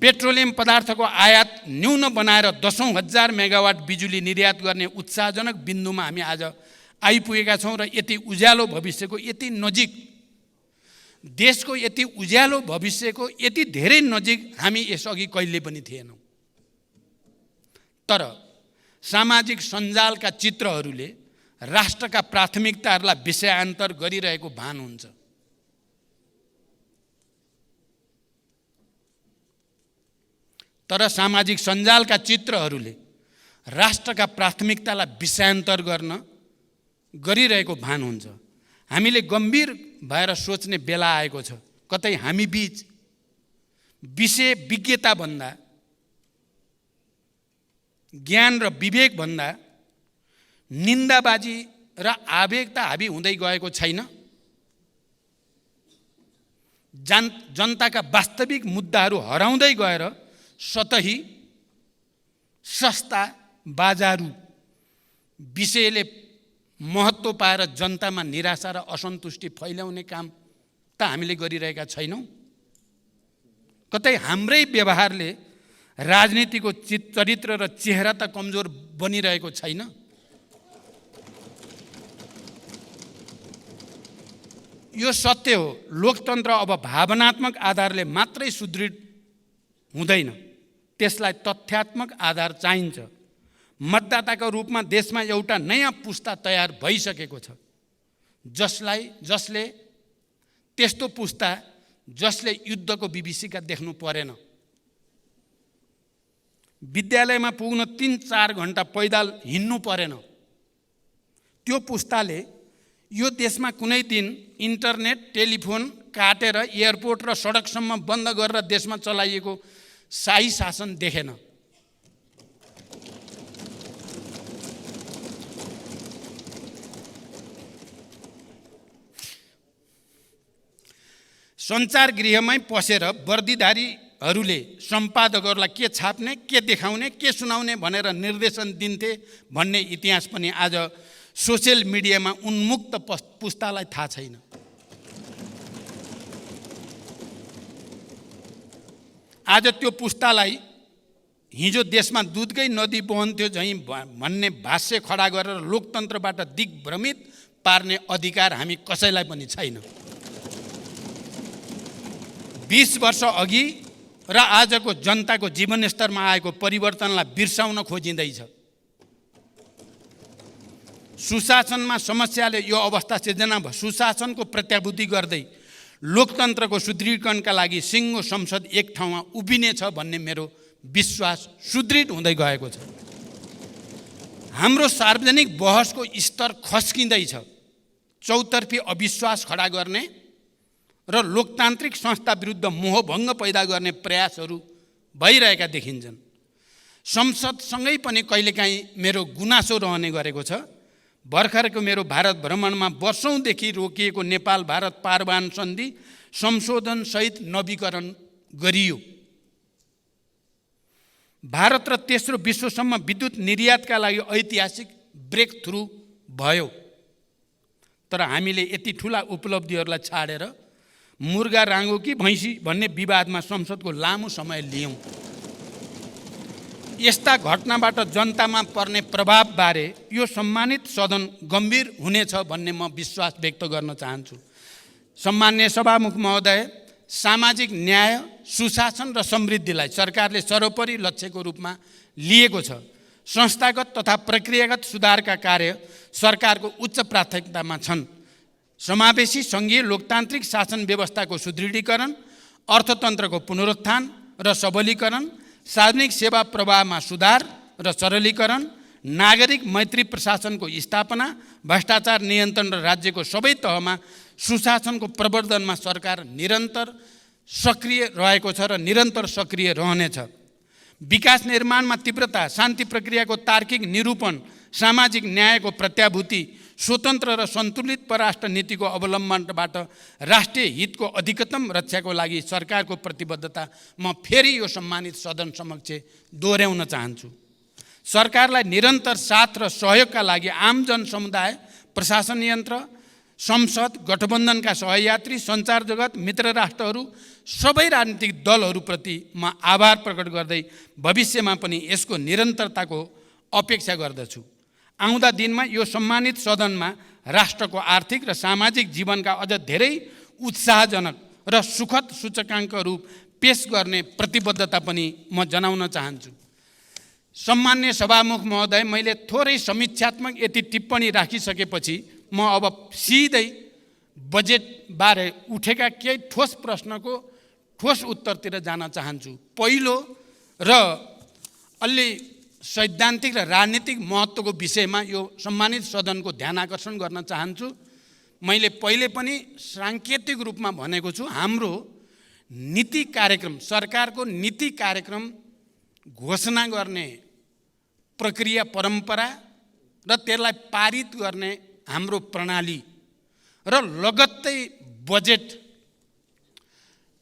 पेट्रोलियम पदार्थको आयात न्यून बनाएर 10,000 मेगावाट बिजुली निर्यात गर्ने उत्साहजनक बिन्दुमा हामी आज आइपुगेका छौँ र यति उज्यालो भविष्यको यति नजिक, देशको यति उज्यालो भविष्यको यति धेरै नजिक हामी यसअघि कहिले पनि थिएनौँ। तर सामाजिक सञ्जालका चित्रहरूले राष्ट्रका प्राथमिकताहरूलाई विषयान्तर गरिरहेको भान हुन्छ। तर सामाजिक सञ्जालका चित्रहरूले राष्ट्रका प्राथमिकतालाई विषयान्तर गरिरहेको भान हुन्छ। हामीले गम्भीर भएर सोच्ने बेला आएको छ। कतै हामी बीच विषय विज्ञता भन्दा, ज्ञान र विवेक भन्दा निन्दाबाजी र आवेगता हाबी हुँदै गएको छैन। जनताका वास्तविक मुद्दाहरू हराउँदै गएर सतही, सस्ता, बाजारू विषयले महत्त्व पाएर जनतामा निराशा र असन्तुष्टि फैलाउने काम त हामीले गरिरहेका छैनौँ। कतै हाम्रै व्यवहारले राजनीतिको चरित्र र चेहरा त कमजोर बनिरहेको छैन। यो सत्य हो। लोकतन्त्र अब भावनात्मक आधारले मात्रै सुदृढ हुँदैन, त्यसलाई तथ्यात्मक आधार चाहिन्छ। मतदाताको रूपमा देशमा एउटा नयाँ पुस्ता तयार भइसकेको छ, जसले त्यस्तो पुस्ता जसले युद्धको विभीषिका देख्नु परेन। विद्यालयमा पुग्न 3-4 घण्टा पैदल हिँड्नु परेन। त्यो पुस्ताले यो देशमा कुनै दिन इन्टरनेट, टेलिफोन काटेर एयरपोर्ट र सडकसम्म बन्द गरेर देशमा चलाइएको शाही शासन देखेन। सञ्चार गृहमै पसेर वर्दीधारीहरूले सम्पादकहरूलाई के छाप्ने, के देखाउने, के सुनाउने भनेर निर्देशन दिन्थे भन्ने इतिहास पनि आज सोसियल मिडियामा उन्मुक्त पुस्तालाई थाहा छैन। आज त्यो पुस्तालाई हिजो देशमा दुधकै नदी बहन्थ्यो झैँ भन्ने भाष्य खडा गरेर लोकतन्त्रबाट दिग्भ्रमित पार्ने अधिकार हामी कसैलाई पनि छैन। 20 वर्ष अघि र आजको जनताको जीवनस्तरमा आएको परिवर्तनलाई बिर्साउन खोजिँदैछ। सुशासनमा समस्याले यो अवस्था सिर्जना भयो। सुशासनको प्रत्याभूति गर्दै लोकतन्त्रको सुदृढीकरणका लागि सिङ्गो संसद एक ठाउँमा उभिनेछ भन्ने मेरो विश्वास सुदृढ हुँदै गएको छ। हाम्रो सार्वजनिक बहसको स्तर खस्किँदैछ। चौतर्फी अविश्वास खडा गर्ने र लोकतान्त्रिक संस्था विरुद्ध मोहभङ्ग पैदा गर्ने प्रयासहरू भइरहेका देखिन्छन्। संसदसँगै पनि कहिलेकाहीँ मेरो गुनासो रहने गरेको छ। भर्खरको मेरो भारत भ्रमणमा वर्षौँदेखि रोकिएको नेपाल भारत पारवान सन्धि संशोधनसहित नवीकरण गरियो। भारत र तेस्रो विश्वसम्म विद्युत निर्यातका लागि ऐतिहासिक ब्रेक थ्रु भयो। तर हामीले यति ठुला उपलब्धिहरूलाई छाडेर मुर्गा राँगो कि भैँसी भन्ने विवादमा संसदको लामो समय लियौँ। यस्ता घटनाबाट जनतामा पर्ने प्रभावबारे यो सम्मानित सदन गम्भीर हुनेछ भन्ने म विश्वास व्यक्त गर्न चाहन्छु। सम्माननीय सभामुख महोदय, सामाजिक न्याय, सुशासन र समृद्धिलाई सरकारले सर्वोपरि लक्ष्यको रूपमा लिएको छ। संस्थागत तथा प्रक्रियागत सुधारका कार्य सरकारको उच्च प्राथमिकतामा छन्। समावेशी सङ्घीय लोकतान्त्रिक शासन व्यवस्थाको सुदृढीकरण, अर्थतन्त्रको पुनरुत्थान र सबलीकरण, सार्वजनिक सेवा प्रवाहमा सुधार र सरलीकरण, नागरिक मैत्री प्रशासनको स्थापना, भ्रष्टाचार नियन्त्रण र राज्यको सबै तहमा सुशासनको प्रवर्धनमा सरकार निरन्तर सक्रिय रहेको छ र निरन्तर सक्रिय रहनेछ। विकास निर्माणमा तीव्रता, शान्ति प्रक्रियाको तार्किक निरूपण, सामाजिक न्यायको प्रत्याभूति, स्वतन्त्र र सन्तुलित परराष्ट्र नीतिको अवलम्बनबाट राष्ट्रिय हितको अधिकतम रक्षाको लागि सरकारको प्रतिबद्धता म फेरि यो सम्मानित सदन समक्ष दोहोऱ्याउन चाहन्छु। सरकारलाई निरन्तर साथ र सहयोगका लागि आम जनसमुदाय, प्रशासन यन्त्र, संसद, गठबन्धनका सहयात्री, सञ्चार जगत, मित्र राष्ट्रहरू, सबै राजनीतिक दलहरूप्रति म आभार प्रकट गर्दै भविष्यमा पनि यसको निरन्तरताको अपेक्षा गर्दछु। आउँदा दिनमा यो सम्मानित सदनमा राष्ट्रको आर्थिक र सामाजिक जीवनका अझ धेरै उत्साहजनक र सुखद सूचकाङ्कहरू पेश गर्ने प्रतिबद्धता पनि म जनाउन चाहन्छु। सम्माननीय सभामुख महोदय, मैले थोरै समीक्षात्मक यति टिप्पणी राखिसकेपछि म अब सिधै बजेटबारे उठेका केही ठोस प्रश्नको ठोस उत्तरतिर जान चाहन्छु। पहिलो र अलि सैद्धान्तिक र राजनीतिक महत्त्वको विषयमा यो सम्मानित सदनको ध्यान आकर्षण गर्न चाहन्छु। मैले पहिले पनि साङ्केतिक रूपमा भनेको छु, हाम्रो नीति कार्यक्रम, सरकारको नीति कार्यक्रम घोषणा गर्ने प्रक्रिया परम्परा र त्यसलाई पारित गर्ने हाम्रो प्रणाली र लगत्तै बजेट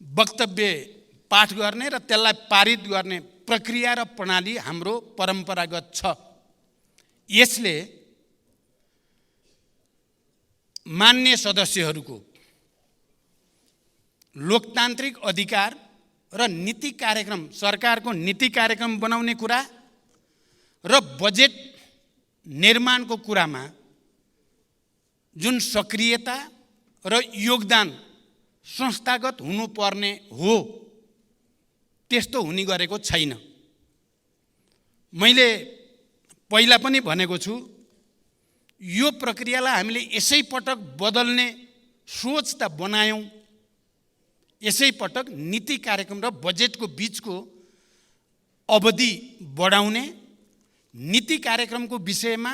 वक्तव्य पाठ गर्ने र त्यसलाई पारित गर्ने प्रक्रिया र प्रणाली हाम्रो परम्परागत छ। यसले मान्य सदस्यहरूको लोकतान्त्रिक अधिकार र नीति कार्यक्रम, सरकारको नीति कार्यक्रम बनाउने कुरा र बजेट निर्माणको कुरामा जुन सक्रियता र योगदान संस्थागत हुनुपर्ने हो, त्यस्तो हुने गरेको छैन। मैले पहिला पनि भनेको छु, यो प्रक्रियालाई हामीले यसै पटक बदल्ने सोच त बनायौँ। यसै पटक नीति कार्यक्रम र बजेटको बीचको अवधि बढाउने, नीति कार्यक्रमको विषयमा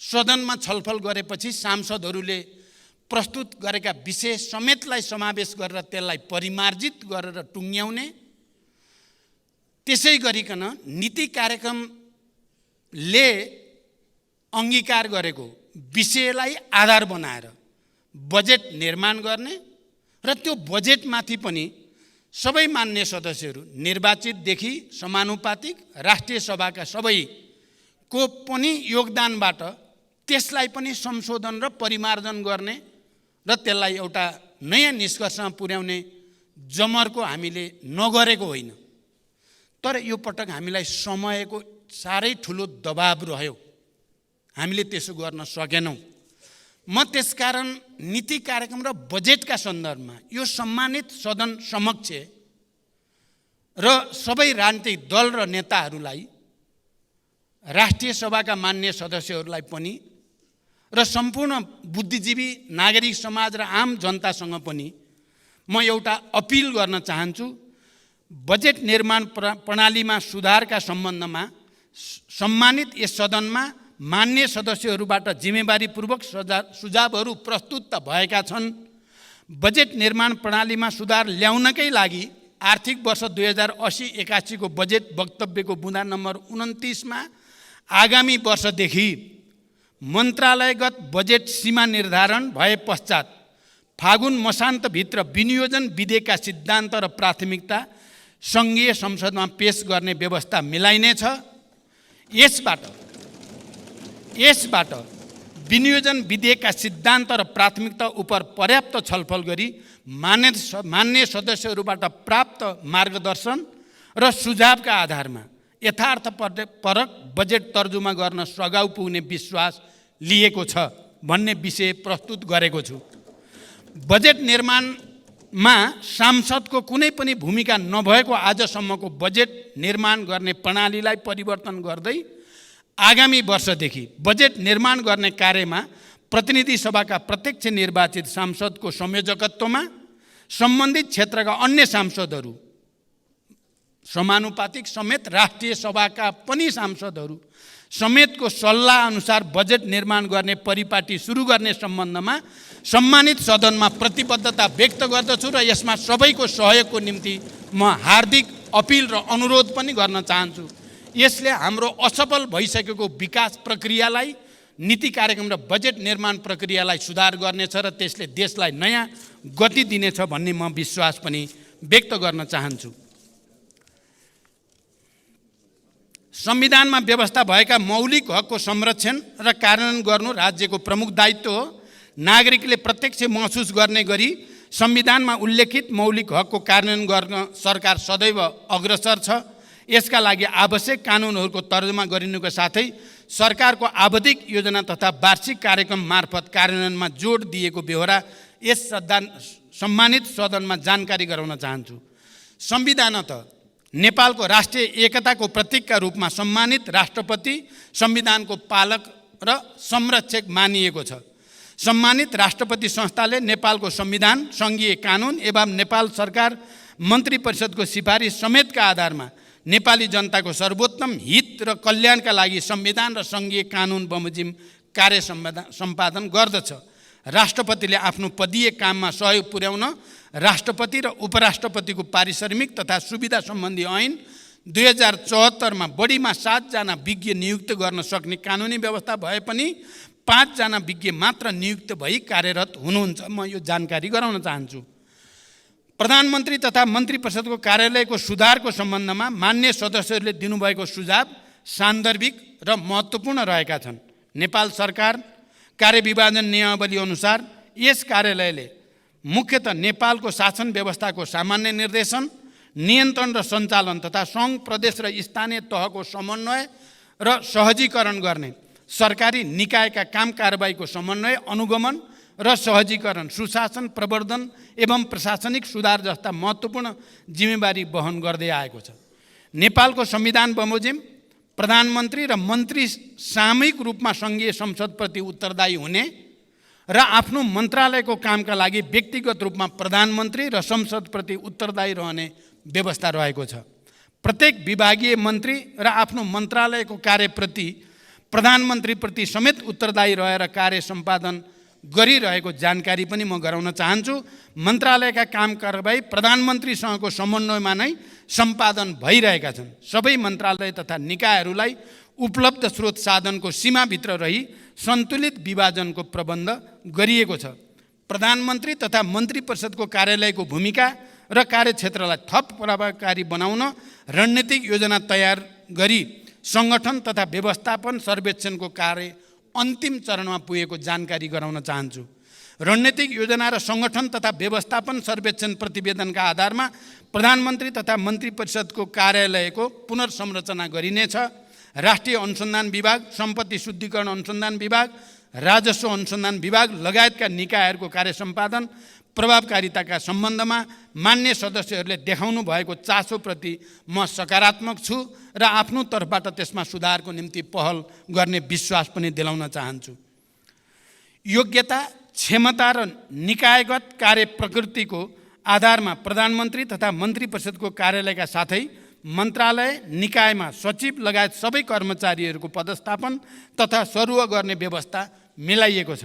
सदनमा छलफल गरेपछि सांसदहरूले प्रस्तुत गरेका विषय समेतलाई समावेश गरेर त्यसलाई परिमार्जित गरेर टुङ्ग्याउने, त्यसै गरिकन नीति कार्यक्रमले अङ्गीकार गरेको विषयलाई आधार बनाएर बजेट निर्माण गर्ने र त्यो बजेटमाथि पनि सबै मान्य सदस्यहरू निर्वाचितदेखि समानुपातिक राष्ट्रिय सभाका सबैको पनि योगदानबाट त्यसलाई पनि संशोधन र परिमार्जन गर्ने र त्यसलाई एउटा नयाँ निष्कर्षमा पुर्याउने जमर्को हामीले नगरेको होइन। तर यो पटक हामीलाई समयको साह्रै ठुलो दबाब रह्यो, हामीले त्यसो गर्न सकेनौँ। म त्यसकारण नीति कार्यक्रम र बजेटका सन्दर्भमा यो सम्मानित सदन समक्ष र सबै राजनीतिक दल र नेताहरूलाई, राष्ट्रिय सभाका मान्य सदस्यहरूलाई पनि र सम्पूर्ण बुद्धिजीवी नागरिक समाज र आम जनतासँग पनि म एउटा अपिल गर्न चाहन्छु। बजेट निर्माण प्रणालीमा सुधारका सम्बन्धमा सम्मानित यस सदनमा मान्य सदस्यहरूबाट जिम्मेवारीपूर्वक सुझावहरू प्रस्तुत त भएका छन्। बजेट निर्माण प्रणालीमा सुधार ल्याउनकै लागि आर्थिक वर्ष 2080-81 को बजेट वक्तव्यको बुँदा नम्बर 29 मा आगामी वर्षदेखि मन्त्रालयगत बजेट सीमा निर्धारण भए पश्चात फागुन मसान्तभित्र विनियोजन विधेयकका सिद्धान्त र प्राथमिकता सङ्घीय संसदमा पेश गर्ने व्यवस्था मिलाइनेछ। यसबाट विनियोजन विधेयकका सिद्धान्त र प्राथमिकता उप पर्याप्त छलफल गरी मान्य सदस्यहरूबाट प्राप्त मार्गदर्शन र सुझावका आधारमा यथार्थपरक बजेट तर्जुमा गर्न सघाउ पुग्ने विश्वास लिएको छ भन्ने विषय प्रस्तुत गरेको छु। बजेट निर्माणमा सांसदको कुनै पनि भूमिका नभएको आजसम्मको बजेट निर्माण गर्ने प्रणालीलाई परिवर्तन गर्दै आगामी वर्षदेखि बजेट निर्माण गर्ने कार्यमा प्रतिनिधि सभाका प्रत्यक्ष निर्वाचित सांसदको संयोजकत्वमा सम्बन्धित क्षेत्रका अन्य सांसदहरू समानुपातिक समेत राष्ट्रिय सभाका पनि सांसदहरू समेतको सल्लाह अनुसार बजेट निर्माण गर्ने परिपाटी सुरु गर्ने सम्बन्धमा सम्मानित सदनमा प्रतिबद्धता व्यक्त गर्दछु र यसमा सबैको सहयोगको निम्ति म हार्दिक अपिल र अनुरोध पनि गर्न चाहन्छु। यसले हाम्रो असफल भइसकेको विकास प्रक्रियालाई, नीति कार्यक्रम र बजेट निर्माण प्रक्रियालाई सुधार गर्नेछ र त्यसले देशलाई नयाँ गति दिनेछ भन्ने म विश्वास पनि व्यक्त गर्न चाहन्छु। संविधानमा व्यवस्था भएका मौलिक हकको संरक्षण र कार्यान्वयन गर्नु राज्यको प्रमुख दायित्व हो। नागरिकले प्रत्यक्ष महसुस गर्ने गरी संविधानमा उल्लेखित मौलिक हकको कार्यान्वयन गर्न सरकार सदैव अग्रसर छ। यसका लागि आवश्यक कानुनहरूको तर्जुमा गरिनुको साथै सरकारको आवधिक योजना तथा वार्षिक कार्यक्रम मार्फत कार्यान्वयनमा जोड दिएको बेहोरा यस सम्मानित सदनमा जानकारी गराउन चाहन्छु। संविधानतः नेपालको राष्ट्रिय एकताको प्रतीकका रूपमा सम्मानित राष्ट्रपति संविधानको पालक र संरक्षक मानिएको छ। सम्मानित राष्ट्रपति संस्थाले नेपालको संविधान, सङ्घीय कानुन एवं नेपाल सरकार मन्त्री परिषदको सिफारिस समेतका आधारमा नेपाली जनताको सर्वोत्तम हित र कल्याणका लागि संविधान र सङ्घीय कानुन बमोजिम कार्य सम्पादन गर्दछ। राष्ट्रपतिले आफ्नो पदीय काममा सहयोग पुर्याउन राष्ट्रपति र उपराष्ट्रपतिको पारिश्रमिक तथा सुविधा सम्बन्धी ऐन 2074 मा बढीमा 7 जना विज्ञ नियुक्त गर्न सक्ने कानुनी व्यवस्था भए पनि 5 जना विज्ञ मात्र नियुक्त भई कार्यरत हुनुहुन्छ। म यो जानकारी गराउन चाहन्छु। प्रधानमन्त्री तथा मन्त्री परिषदको कार्यालयको सुधारको सम्बन्धमा मान्य सदस्यहरूले दिनुभएको सुझाव सान्दर्भिक र महत्त्वपूर्ण रहेका छन्। नेपाल सरकार कार्यविभाजन नियमावली अनुसार यस कार्यालयले मुख्यतः नेपालको शासन व्यवस्थाको सामान्य निर्देशन, नियन्त्रण र सञ्चालन तथा सङ्घ, प्रदेश र स्थानीय तहको समन्वय र सहजीकरण गर्ने, सरकारी निकायका काम कारबाहीको समन्वय, अनुगमन र सहजीकरण, सुशासन प्रवर्धन एवं प्रशासनिक सुधार जस्ता महत्त्वपूर्ण जिम्मेवारी वहन गर्दै आएको छ। नेपालको संविधान बमोजिम प्रधानमन्त्री र मन्त्री सामूहिक रूपमा सङ्घीय संसदप्रति उत्तरदायी हुने र आफ्नो मन्त्रालयको कामका लागि व्यक्तिगत रूपमा प्रधानमन्त्री र संसदप्रति उत्तरदायी रहने व्यवस्था रहेको छ। प्रत्येक विभागीय मन्त्री र आफ्नो मन्त्रालयको कार्यप्रति प्रधानमन्त्रीप्रति समेत उत्तरदायी रहेर कार्य सम्पादन गरिरहेको जानकारी पनि म गराउन चाहन्छु। मन्त्रालयका काम कारबाही प्रधानमन्त्रीसँगको समन्वयमा नै सम्पादन भइरहेका छन्। सबै मन्त्रालय तथा निकायहरूलाई उपलब्ध स्रोत साधनको सीमाभित्र रही सन्तुलित विभाजनको प्रबन्ध गरिएको छ। प्रधानमन्त्री तथा मन्त्री परिषदको कार्यालयको भूमिका र कार्यक्षेत्रलाई थप प्रभावकारी बनाउन रणनीतिक योजना तयार गरी सङ्गठन तथा व्यवस्थापन सर्वेक्षणको कार्य अन्तिम चरणमा पुगेको जानकारी गराउन चाहन्छु। रणनीतिक योजना र सङ्गठन तथा व्यवस्थापन सर्वेक्षण प्रतिवेदनका आधारमा प्रधानमन्त्री तथा मन्त्री परिषदको कार्यालयको पुनर्संरचना गरिनेछ। राष्ट्रिय अनुसन्धान विभाग, सम्पत्ति शुद्धिकरण अनुसन्धान विभाग, राजस्व अनुसन्धान विभाग लगायतका निकायहरूको कार्य सम्पादन प्रभावकारिताका सम्बन्धमा मान्य सदस्यहरूले देखाउनु भएको चासोप्रति म सकारात्मक छु र आफ्नो तर्फबाट त्यसमा सुधारको निम्ति पहल गर्ने विश्वास पनि दिलाउन चाहन्छु। योग्यता, क्षमता र निकायगत कार्य प्रकृतिको आधारमा प्रधानमन्त्री तथा मन्त्री परिषदको कार्यालयका साथै मन्त्रालय निकायमा सचिव लगायत सबै कर्मचारीहरूको पदस्थापन तथा सरुवा गर्ने व्यवस्था मिलाइएको छ।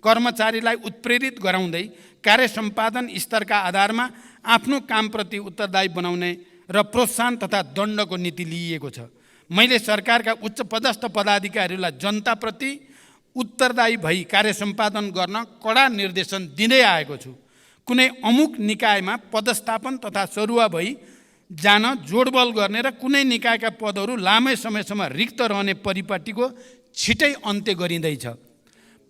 कर्मचारीलाई उत्प्रेरित गराउँदै कार्य सम्पादन स्तरका आधारमा आफ्नो कामप्रति उत्तरदायी बनाउने र प्रोत्साहन तथा दण्डको नीति लिइएको छ। मैले सरकारका उच्च पदस्थ पदाधिकारीहरूलाई जनताप्रति उत्तरदायी भई कार्य सम्पादन गर्न कडा निर्देशन दिँदै आएको छु। कुनै अमुक निकायमा पदस्थापन तथा सरुवा भई जान जोडबल गर्ने र कुनै निकायका पदहरू लामै समयसम्म रिक्त रहने परिपाटीको छिटै अन्त्य गरिँदैछ।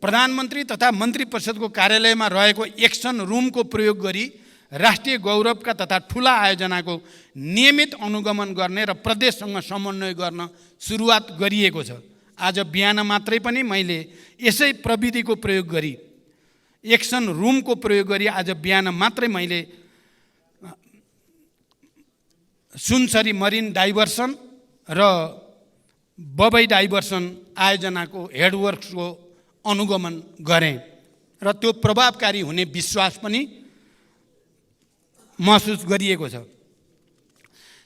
प्रधानमन्त्री तथा मन्त्री परिषदको कार्यालयमा रहेको एक्सन रुमको प्रयोग गरी राष्ट्रिय गौरवका तथा ठुला आयोजनाको नियमित अनुगमन गर्ने र प्रदेशसँग समन्वय गर्न सुरुवात गरिएको छ। आज बिहान मात्रै पनि मैले यसै प्रविधिको प्रयोग गरी एक्सन रुमको प्रयोग गरी आज बिहान मात्रै मैले सुनसरी मरिन डाइभर्सन र बबई डाइभर्सन आयोजनाको हेडवर्क्सको अनुगमन गरेँ र त्यो प्रभावकारी हुने विश्वास पनि महसुस गरिएको छ।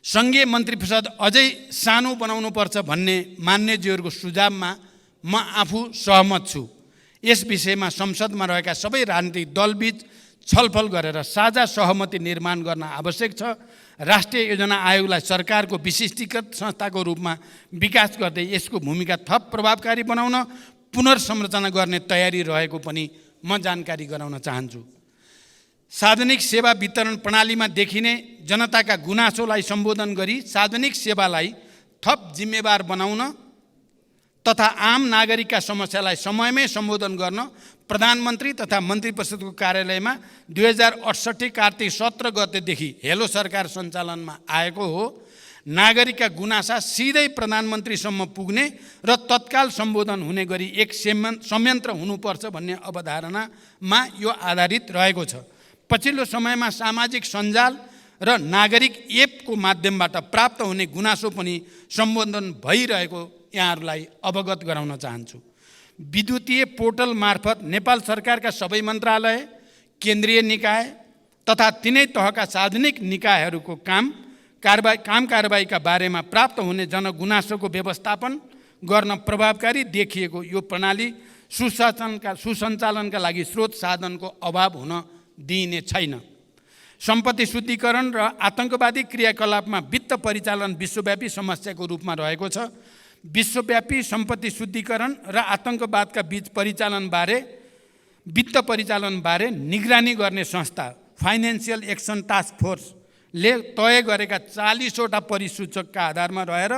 सङ्घीय मन्त्री परिषद अझै सानो बनाउनुपर्छ भन्ने मान्यज्यूहरूको सुझावमा म आफू सहमत छु। यस विषयमा संसदमा रहेका सबै राजनीतिक दलबीच छलफल गरेर साझा सहमति निर्माण गर्न आवश्यक छ। राष्ट्रिय योजना आयोगलाई सरकारको विशिष्टीकृत संस्थाको रूपमा विकास गर्दै यसको भूमिका थप प्रभावकारी बनाउन पुनर्संरचना गर्ने तयारी रहेको पनि म जानकारी गराउन चाहन्छु। सार्वजनिक सेवा वितरण प्रणालीमा देखिने जनताका गुनासोलाई सम्बोधन गरी सार्वजनिक सेवालाई थप जिम्मेवार बनाउन तथा आम नागरिकका समस्यालाई समयमै सम्बोधन गर्न प्रधानमन्त्री तथा मन्त्री परिषदको कार्यालयमा 2068 कार्तिक 17 गतेदेखि हेलो सरकार सञ्चालनमा आएको हो। नागरिकका गुनासा सिधै प्रधानमन्त्रीसम्म पुग्ने र तत्काल सम्बोधन हुने गरी एक संयन्त्र हुनुपर्छ भन्ने अवधारणामा यो आधारित रहेको छ। पछिल्लो समयमा सामाजिक सञ्जाल र नागरिक एपको माध्यमबाट प्राप्त हुने गुनासो पनि सम्बोधन भइरहेको यहाँहरूलाई अवगत गराउन चाहन्छु। विद्युतीय पोर्टल मार्फत नेपाल सरकारका सबै मन्त्रालय, केन्द्रीय निकाय तथा तिनै तहका सार्वजनिक निकायहरूको कारबाहीका बारेमा प्राप्त हुने जनगुनासोको व्यवस्थापन गर्न प्रभावकारी देखिएको यो प्रणाली सुसञ्चालनका लागि स्रोत साधनको अभाव हुन दिइने छैन। सम्पत्ति शुद्धिकरण र आतंकवादी क्रियाकलापमा वित्त परिचालन विश्वव्यापी समस्याको रूपमा रहेको छ। विश्वव्यापी सम्पत्ति शुद्धिकरण र आतंकवादका बीच वित्त परिचालनबारे निगरानी गर्ने संस्था फाइनेन्सियल एक्सन टास्क फोर्सले तय गरेका 40वटा परिसूचकका आधारमा रहेर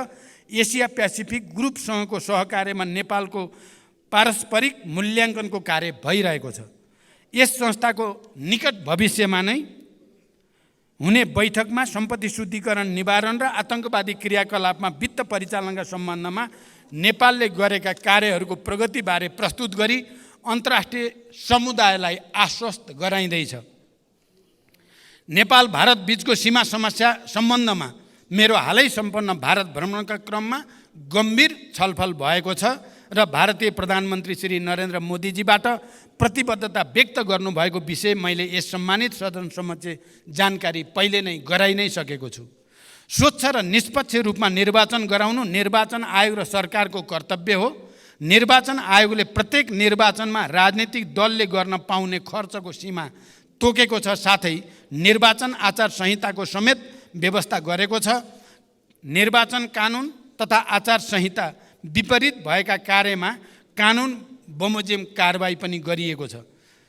एसिया पेसिफिक ग्रुपसँगको सहकार्यमा नेपालको पारस्परिक मूल्याङ्कनको कार्य भइरहेको छ। यस संस्थाको निकट भविष्यमा नै हुने बैठकमा सम्पत्ति शुद्धिकरण, निवारण र आतंकवादी क्रियाकलापमा वित्त परिचालनका सम्बन्धमा नेपालले गरेका कार्यहरूको प्रगतिबारे प्रस्तुत गरी अन्तर्राष्ट्रिय समुदायलाई आश्वस्त गराइँदैछ। नेपाल भारत बीचको सीमा समस्या सम्बन्धमा मेरो हालै सम्पन्न भारत भ्रमणका क्रममा गम्भीर छलफल भएको छ र भारतीय प्रधानमन्त्री श्री नरेन्द्र मोदीजीबाट प्रतिबद्धता व्यक्त गर्नुभएको विषय मैले यस सम्मानित सदन समक्ष जानकारी पहिले नै गराइ नै सकेको छु। स्वच्छ र निष्पक्ष रूपमा निर्वाचन गराउनु निर्वाचन आयोग र सरकारको कर्तव्य हो। निर्वाचन आयोगले प्रत्येक निर्वाचनमा राजनीतिक दलले गर्न पाउने खर्चको सीमा तोकेको छ, साथै निर्वाचन आचार संहिताको समेत व्यवस्था गरेको छ। निर्वाचन कानुन तथा आचार संहिता विपरीत भएका कार्यमा कानुन बमोजिम कारबाही पनि गरिएको छ।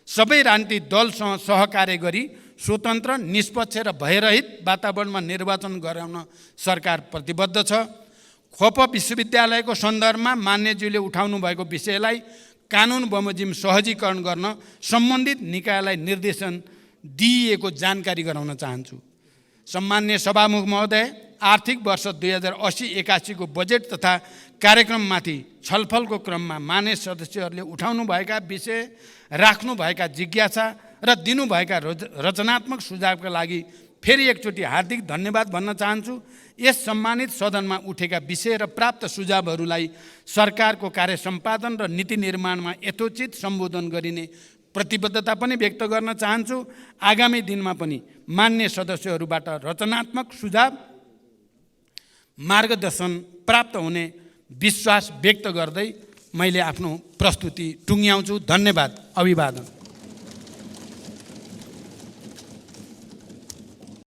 सबै राजनीतिक दलसँग सहकार्य गरी स्वतन्त्र, निष्पक्ष र भयरहित वातावरणमा निर्वाचन गराउन सरकार प्रतिबद्ध छ। खोप विश्वविद्यालयको सन्दर्भमा मान्यज्यूले उठाउनु भएको विषयलाई कानुन बमोजिम सहजीकरण गर्न सम्बन्धित निकायलाई निर्देशन दिइएको जानकारी गराउन चाहन्छु। सम्मान्य सभामुख महोदय, आर्थिक वर्ष 2080-81 को बजेट तथा कार्यक्रममाथि छलफलको क्रममा मान्य सदस्यहरूले उठाउनुभएका विषय, राख्नुभएका जिज्ञासा र दिनुभएका रचनात्मक सुझावका लागि फेरि एकचोटि हार्दिक धन्यवाद भन्न चाहन्छु। यस सम्मानित सदनमा उठेका विषय र प्राप्त सुझावहरूलाई सरकारको कार्य सम्पादन र नीति निर्माणमा यथोचित सम्बोधन गरिने प्रतिबद्धता पनि व्यक्त गर्न चाहन्छु। आगामी दिनमा पनि मान्य सदस्यहरूबाट रचनात्मक सुझाव मार्गदर्शन प्राप्त हुने विश्वास व्यक्त गर्दै मैले आफ्नो प्रस्तुति टुङ्ग्याउँछु। धन्यवाद। अभिवादन।